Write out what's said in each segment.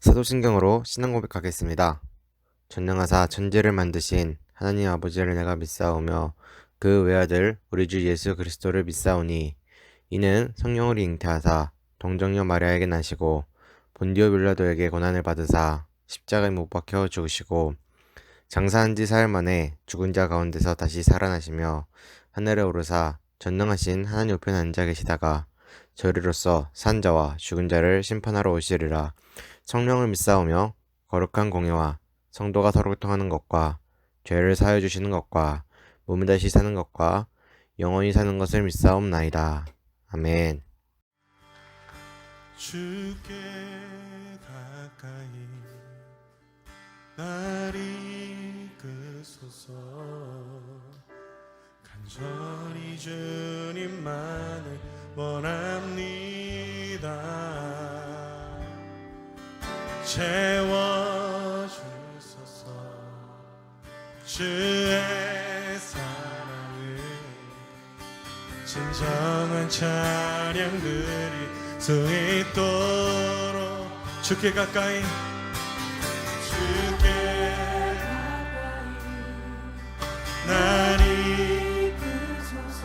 사도신경으로 신앙 고백하겠습니다. 전능하사 천지를 만드신 하나님 아버지를 내가 믿사오며 그 외아들 우리 주 예수 그리스도를 믿사오니 이는 성령으로 잉태하사 동정녀 마리아에게 나시고 본디오 빌라도에게 고난을 받으사 십자가에 못 박혀 죽으시고 장사한 지 사흘 만에 죽은 자 가운데서 다시 살아나시며 하늘에 오르사 전능하신 하나님 우편에 앉아 계시다가 저리로서 산 자와 죽은 자를 심판하러 오시리라. 성령을 믿사오며 거룩한 공예와 성도가 서로 통하는 것과 죄를 사하여 주시는 것과 몸을 다시 사는 것과 영원히 사는 것을 믿사옵나이다. 아멘. 주께 가까이 날 이끄소서. 간절히 주님만을 원합니다. 채워주소서. 주의 사랑을 진정한 찬양들이 수 있도록 주께 가까이 날 이끄소서.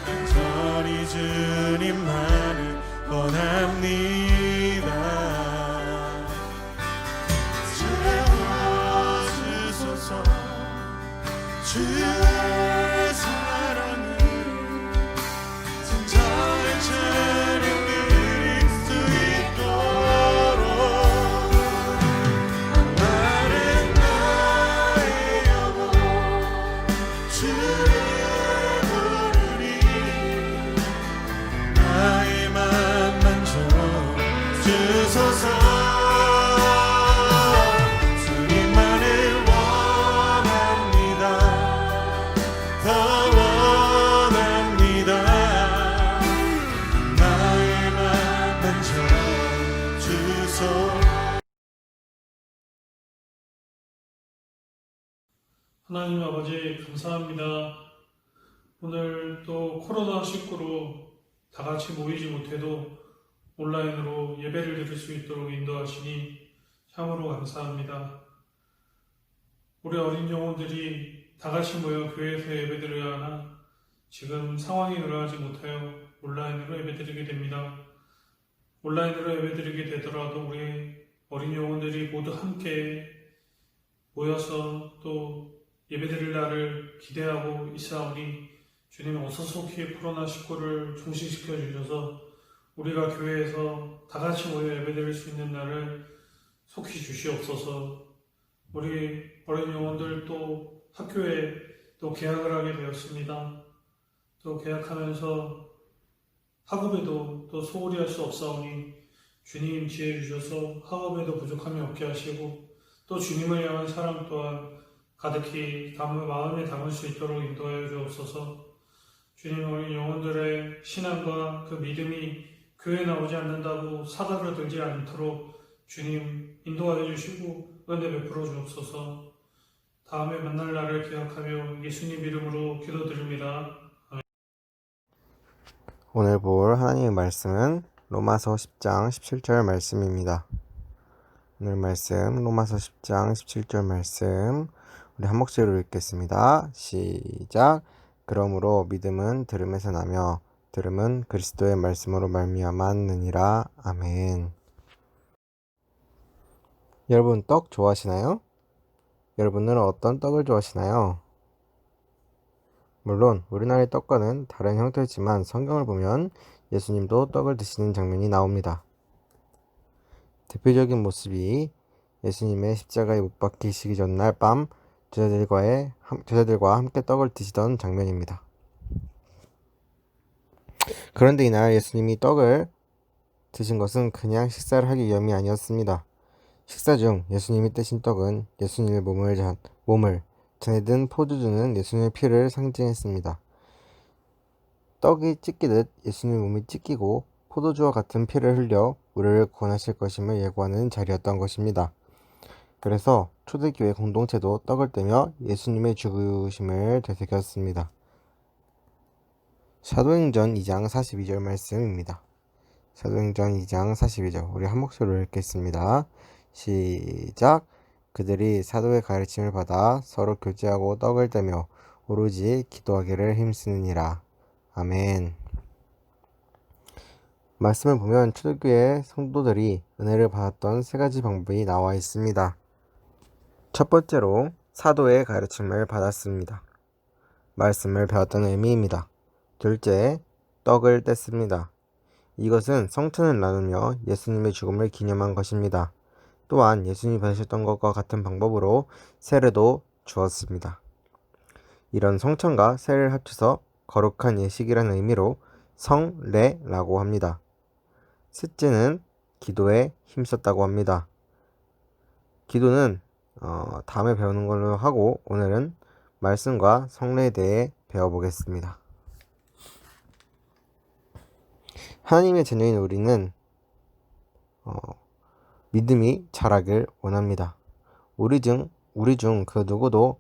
간절히 주님만을 원합니다. 채워주소서. 주의 사랑을 진정한 찬양들이 수 있도록 나는 나의 영혼 주를 부르니 나의 맘만 주소서. 주님만을 원합니다. 더 원합니다. 나의 맘만 주소. 하나님 아버지 감사합니다. 오늘 또 코로나19로 다 같이 모이지 못해도 온라인으로 예배를 드릴 수 있도록 인도하시니 참으로 감사합니다. 우리 어린 영혼들이 다 같이 모여 교회에서 예배드려야 하나 지금 상황이 그러하지 못하여 온라인으로 예배드리게 됩니다. 온라인으로 예배드리게 되더라도 우리 어린 영혼들이 모두 함께 모여서 또 예배드릴 날을 기대하고 있사오니 주님 어서 속히 코로나19를 종식시켜 주셔서 우리가 교회에서 다 같이 모여 예배드릴 수 있는 날을 속히 주시옵소서. 우리 어린 영혼들 또 학교에 또 개학을 하게 되었습니다. 또 개학하면서 학업에도 또 소홀히 할 수 없사오니 주님 지혜 주셔서 학업에도 부족함이 없게 하시고 또 주님을 향한 사랑 또한 가득히 마음에 담을 수 있도록 인도하여 주옵소서. 주님 어린 영혼들의 신앙과 그 믿음이 교회에 나오지 않는다고 사다를 들지 않도록 주님 인도하여 주시고 은혜 베풀어 주옵소서. 다음에 만날 날을 기약하며 예수님 이름으로 기도드립니다. 오늘 볼 하나님의 말씀은 로마서 10장 17절 말씀입니다. 오늘 말씀 로마서 10장 17절 말씀 우리 한 목소리로 읽겠습니다. 시작. 그러므로 믿음은 들음에서 나며 들음은 그리스도의 말씀으로 말미암았느니라. 아멘. 여러분 떡 좋아하시나요? 여러분들은 어떤 떡을 좋아하시나요? 물론 우리나라의 떡과는 다른 형태지만 성경을 보면 예수님도 떡을 드시는 장면이 나옵니다. 대표적인 모습이 예수님의 십자가에 못 박히시기 전날 밤 제자들과 함께 떡을 드시던 장면입니다. 그런데 이날 예수님이 떡을 드신 것은 그냥 식사를 하기 위함이 아니었습니다. 식사 중 예수님이 떼신 떡은 예수님의 몸을 잔에 든 포도주는 예수님의 피를 상징했습니다. 떡이 찢기듯 예수님의 몸이 찢기고 포도주와 같은 피를 흘려 우리를 구원하실 것임을 예고하는 자리였던 것입니다. 그래서 초대교회 공동체도 떡을 떼며 예수님의 죽으심을 되새겼습니다. 사도행전 2장 42절 말씀입니다. 사도행전 2장 42절. 우리 한 목소리로 읽겠습니다. 시작. 그들이 사도의 가르침을 받아 서로 교제하고 떡을 떼며 오로지 기도하기를 힘쓰느니라. 아멘. 말씀을 보면 초대교회 성도들이 은혜를 받았던 세 가지 방법이 나와 있습니다. 첫 번째로 사도의 가르침을 받았습니다. 말씀을 배웠다는 의미입니다. 둘째, 떡을 뗐습니다. 이것은 성찬을 나누며 예수님의 죽음을 기념한 것입니다. 또한 예수님이 받으셨던 것과 같은 방법으로 세례도 주었습니다. 이런 성찬과 세례를 합쳐서 거룩한 예식이라는 의미로 성례라고 합니다. 셋째는 기도에 힘썼다고 합니다. 기도는 다음에 배우는 걸로 하고 오늘은 말씀과 성례에 대해 배워보겠습니다. 하나님의 자녀인 우리는 믿음이 자라길 원합니다. 우리 중 그 누구도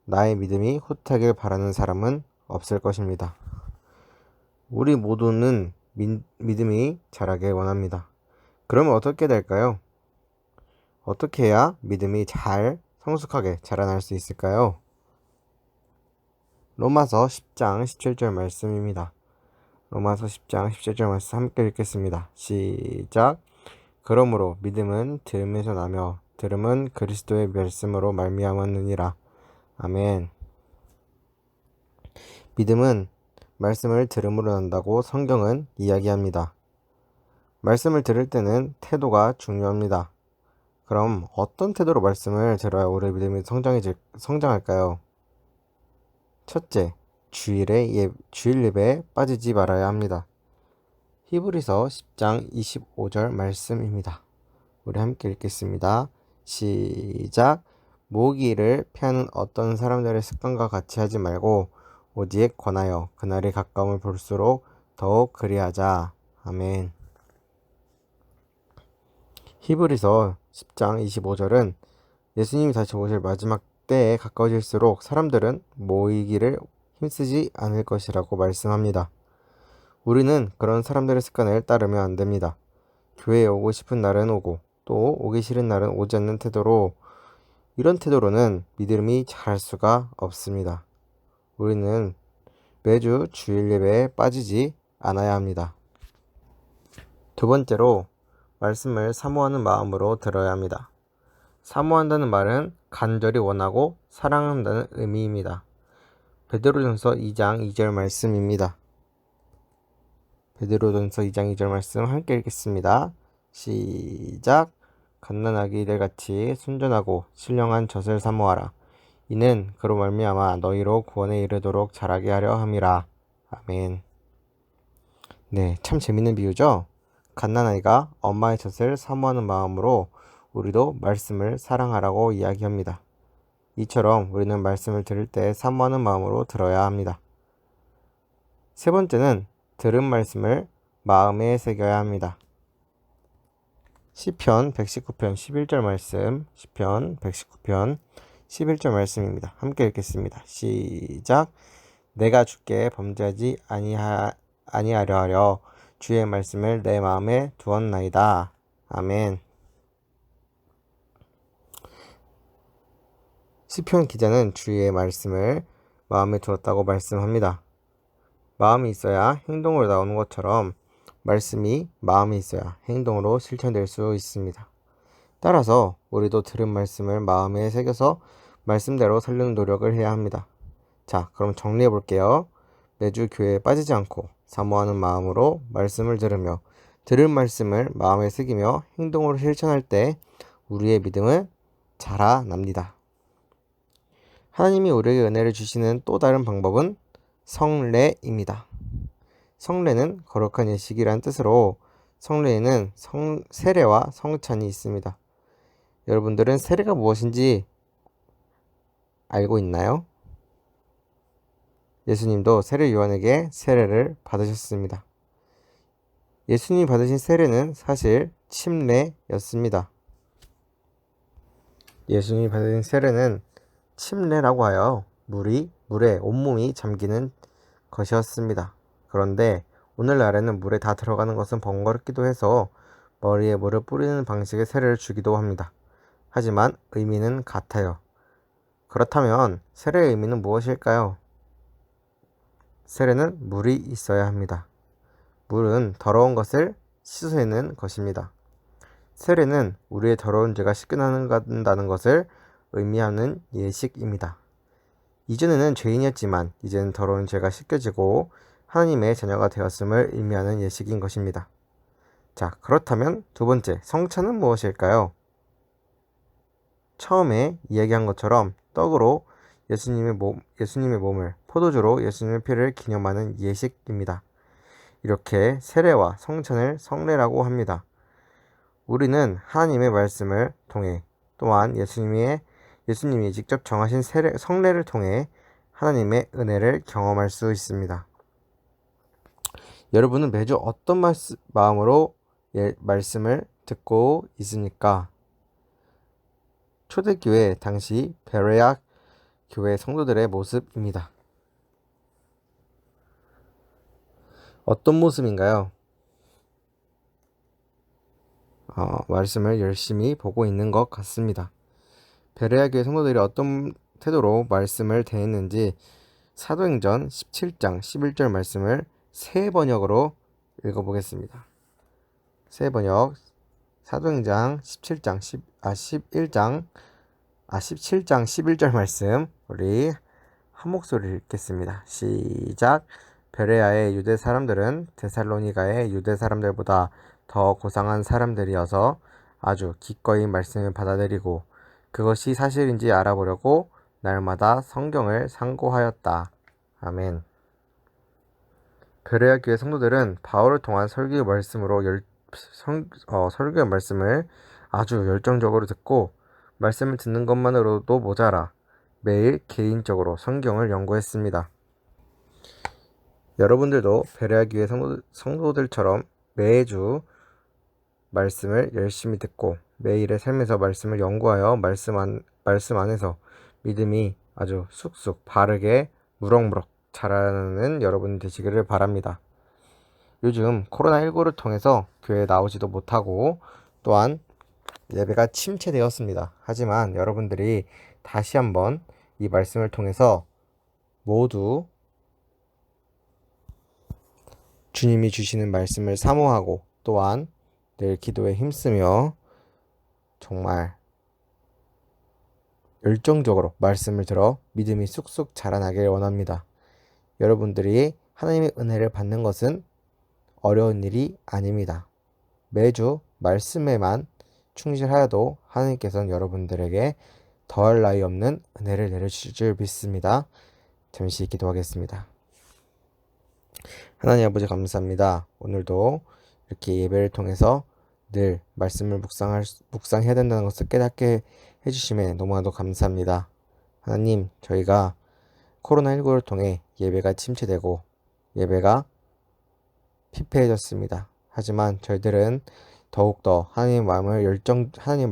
나의 믿음이 후퇴하길 바라는 사람은 없을 것입니다. 우리 모두는 믿음이 자라길 원합니다. 그러면 어떻게 될까요? 어떻게 해야 믿음이 잘 성숙하게 자라날 수 있을까요? 로마서 10장 17절 말씀입니다. 로마서 10장 17절 말씀 함께 읽겠습니다. 시작. 그러므로 믿음은 들음에서 나며 들음은 그리스도의 말씀으로 말미암았느니라. 아멘. 믿음은 말씀을 들음으로 난다고 성경은 이야기합니다. 말씀을 들을 때는 태도가 중요합니다. 그럼 어떤 태도로 말씀을 들어야 우리 믿음이 성장할까요? 첫째, 주일 예배에 빠지지 말아야 합니다. 히브리서 10장 25절 말씀입니다. 우리 함께 읽겠습니다. 시작. 모기를 피하는 어떤 사람들의 습관과 같이 하지 말고 오직 권하여 그날이 가까움을 볼수록 더욱 그리하자. 아멘. 히브리서 10장 25절은 예수님이 다시 오실 마지막 때에 가까워질수록 사람들은 모이기를 힘쓰지 않을 것이라고 말씀합니다. 우리는 그런 사람들의 습관을 따르면 안 됩니다. 교회에 오고 싶은 날은 오고 또 오기 싫은 날은 오지 않는 이런 태도로는 믿음이 자랄 수가 없습니다. 우리는 매주 주일 예배에 빠지지 않아야 합니다. 두 번째로 말씀을 사모하는 마음으로 들어야 합니다. 사모한다는 말은 간절히 원하고 사랑한다는 의미입니다. 베드로전서 2장 2절 말씀입니다. 베드로전서 2장 2절 말씀 함께 읽겠습니다. 시작. 갓난아기들 같이 순전하고 신령한 젖을 사모하라. 이는 그로 말미암아 너희로 구원에 이르도록 자라게 하려 함이라. 아멘. 네, 참 재밌는 비유죠? 갓난아이가 엄마의 젖을 사모하는 마음으로 우리도 말씀을 사랑하라고 이야기합니다. 이처럼 우리는 말씀을 들을 때 사모하는 마음으로 들어야 합니다. 세 번째는 들은 말씀을 마음에 새겨야 합니다. 시편 119편 11절 말씀, 시편 119편 11절 말씀입니다. 함께 읽겠습니다. 시작. 내가 주께 범죄하지 아니하려 하려 주의 말씀을 내 마음에 두었나이다. 아멘. 시편 기자는 주의 말씀을 마음에 두었다고 말씀합니다. 마음이 있어야 행동으로 나오는 것처럼 말씀이 마음에 있어야 행동으로 실천될 수 있습니다. 따라서 우리도 들은 말씀을 마음에 새겨서 말씀대로 살려는 노력을 해야 합니다. 자, 그럼 정리해 볼게요. 매주 교회에 빠지지 않고 사모하는 마음으로 말씀을 들으며 들은 말씀을 마음에 새기며 행동으로 실천할 때 우리의 믿음은 자라납니다. 하나님이 우리에게 은혜를 주시는 또 다른 방법은 성례입니다. 성례는 거룩한 예식이란 뜻으로 성례에는 세례와 성찬이 있습니다. 여러분들은 세례가 무엇인지 알고 있나요? 예수님도 세례 요한에게 세례를 받으셨습니다. 예수님이 받으신 세례는 사실 침례였습니다. 예수님이 받으신 세례는 침례라고 하여 물에 온몸이 잠기는 것이었습니다. 그런데 오늘날에는 물에 다 들어가는 것은 번거롭기도 해서 머리에 물을 뿌리는 방식의 세례를 주기도 합니다. 하지만 의미는 같아요. 그렇다면 세례의 의미는 무엇일까요? 세례는 물이 있어야 합니다. 물은 더러운 것을 씻어내는 것입니다. 세례는 우리의 더러운 죄가 씻겨나간다는 것을 의미하는 예식입니다. 이전에는 죄인이었지만 이제는 더러운 죄가 씻겨지고 하나님의 자녀가 되었음을 의미하는 예식인 것입니다. 자, 그렇다면 두 번째, 성찬은 무엇일까요? 처음에 이야기한 것처럼 떡으로 예수님의 몸을, 포도주로 예수님의 피를 기념하는 예식입니다. 이렇게 세례와 성찬을 성례라고 합니다. 우리는 하나님의 말씀을 통해 또한 예수님이 직접 정하신 성례를 통해 하나님의 은혜를 경험할 수 있습니다. 여러분은 매주 어떤 마음으로 말씀을 듣고 있습니까? 초대교회 당시 베레아 교회 성도들의 모습입니다. 어떤 모습인가요? 말씀을 열심히 보고 있는 것 같습니다. 베레아 교회 성도들이 어떤 태도로 말씀을 대했는지 사도행전 17장 11절 말씀을 새 번역으로 읽어보겠습니다. 새 번역 사도행전 17장 11절 말씀 우리 한 목소리를 읽겠습니다. 시작. 베레아의 유대 사람들은 데살로니가의 유대 사람들보다 더 고상한 사람들이어서 아주 기꺼이 말씀을 받아들이고 그것이 사실인지 알아보려고 날마다 성경을 상고하였다. 아멘. 베레아 교회 성도들은 바울을 통한 설교의 말씀을 아주 열정적으로 듣고 말씀을 듣는 것만으로도 모자라 매일 개인적으로 성경을 연구했습니다. 여러분들도 베레아 교회 성도들처럼 매주 말씀을 열심히 듣고 매일의 삶에서 말씀을 연구하여 말씀 안에서 믿음이 아주 쑥쑥 바르게 무럭무럭 자라는 여러분 되시기를 바랍니다. 요즘 코로나19를 통해서 교회에 나오지도 못하고 또한 예배가 침체되었습니다. 하지만 여러분들이 다시 한번 이 말씀을 통해서 모두 주님이 주시는 말씀을 사모하고 또한 늘 기도에 힘쓰며 정말 열정적으로 말씀을 들어 믿음이 쑥쑥 자라나길 원합니다. 여러분들이 하나님의 은혜를 받는 것은 어려운 일이 아닙니다. 매주 말씀에만 충실하여도 하나님께서는 여러분들에게 더할 나위 없는 은혜를 내려주실 줄 믿습니다. 잠시 기도하겠습니다. 하나님 아버지 감사합니다. 오늘도 이렇게 예배를 통해서 늘 말씀을 묵상해야 된다는 것을 깨닫게 해주심에 너무나도 감사합니다. 하나님, 저희가 코로나19를 통해 예배가 침체되고 예배가 피폐해졌습니다. 하지만 저희들은 더욱더 하나님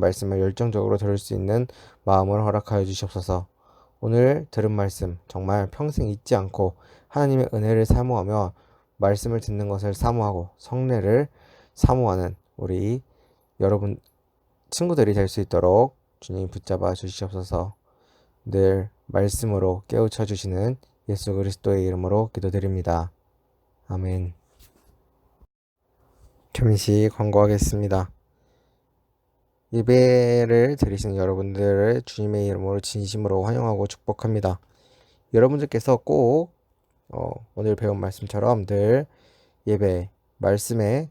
말씀을 열정적으로 들을 수 있는 마음을 허락하여 주시옵소서. 오늘 들은 말씀 정말 평생 잊지 않고 하나님의 은혜를 사모하며 말씀을 듣는 것을 사모하고 성례를 사모하는 우리 여러분 친구들이 될 수 있도록 주님 붙잡아 주시옵소서. 늘 말씀으로 깨우쳐 주시는 예수 그리스도의 이름으로 기도드립니다. 아멘. 잠시 광고하겠습니다. 예배를 드리시는 여러분들을 주님의 이름으로 진심으로 환영하고 축복합니다. 여러분들께서 꼭 오늘 배운 말씀처럼 늘 예배, 말씀에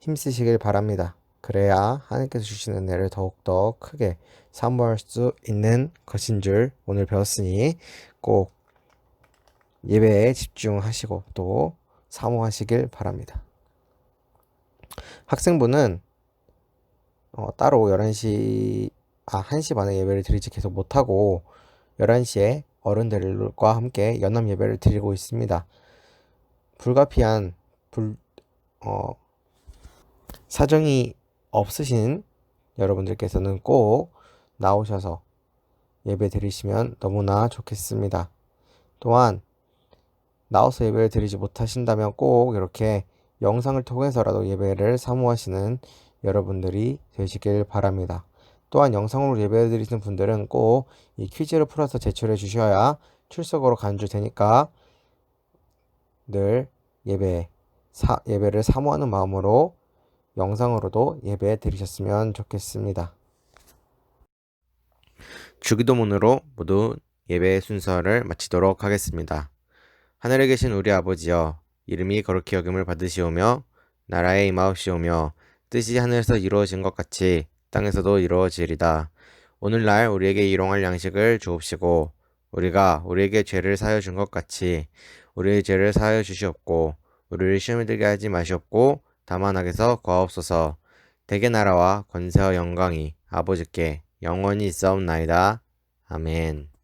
힘쓰시길 바랍니다. 그래야 하나님께서 주시는 은혜를 더욱더 크게 사모할 수 있는 것인 줄 오늘 배웠으니 꼭 예배에 집중하시고 또 사모하시길 바랍니다. 학생부는 따로 1시 반에 예배를 드리지 계속 못하고 11시에 어른들과 함께 연합 예배를 드리고 있습니다. 불가피한 사정이 없으신 여러분들께서는 꼭 나오셔서 예배 드리시면 너무나 좋겠습니다. 또한 나와서 예배를 드리지 못하신다면 꼭 이렇게 영상을 통해서라도 예배를 사모하시는 여러분들이 되시길 바랍니다. 또한 영상으로 예배드리는 분들은 꼭 이 퀴즈를 풀어서 제출해 주셔야 출석으로 간주되니까 늘 예배를 사모하는 마음으로 영상으로도 예배 드리셨으면 좋겠습니다. 주기도문으로 모두 예배 순서를 마치도록 하겠습니다. 하늘에 계신 우리 아버지여, 이름이 거룩히 여김을 받으시오며 나라의 임하옵시오며 뜻이 하늘에서 이루어진 것 같이 땅에서도 이루어지리다. 오늘날 우리에게 일용할 양식을 주옵시고 우리가 우리에게 죄를 사하여 준 것 같이 우리의 죄를 사하여 주시옵고 우리를 시험에 들게 하지 마시옵고 다만 악에서 구하옵소서. 대개 나라와 권세와 영광이 아버지께 영원히 있사옵나이다. 아멘.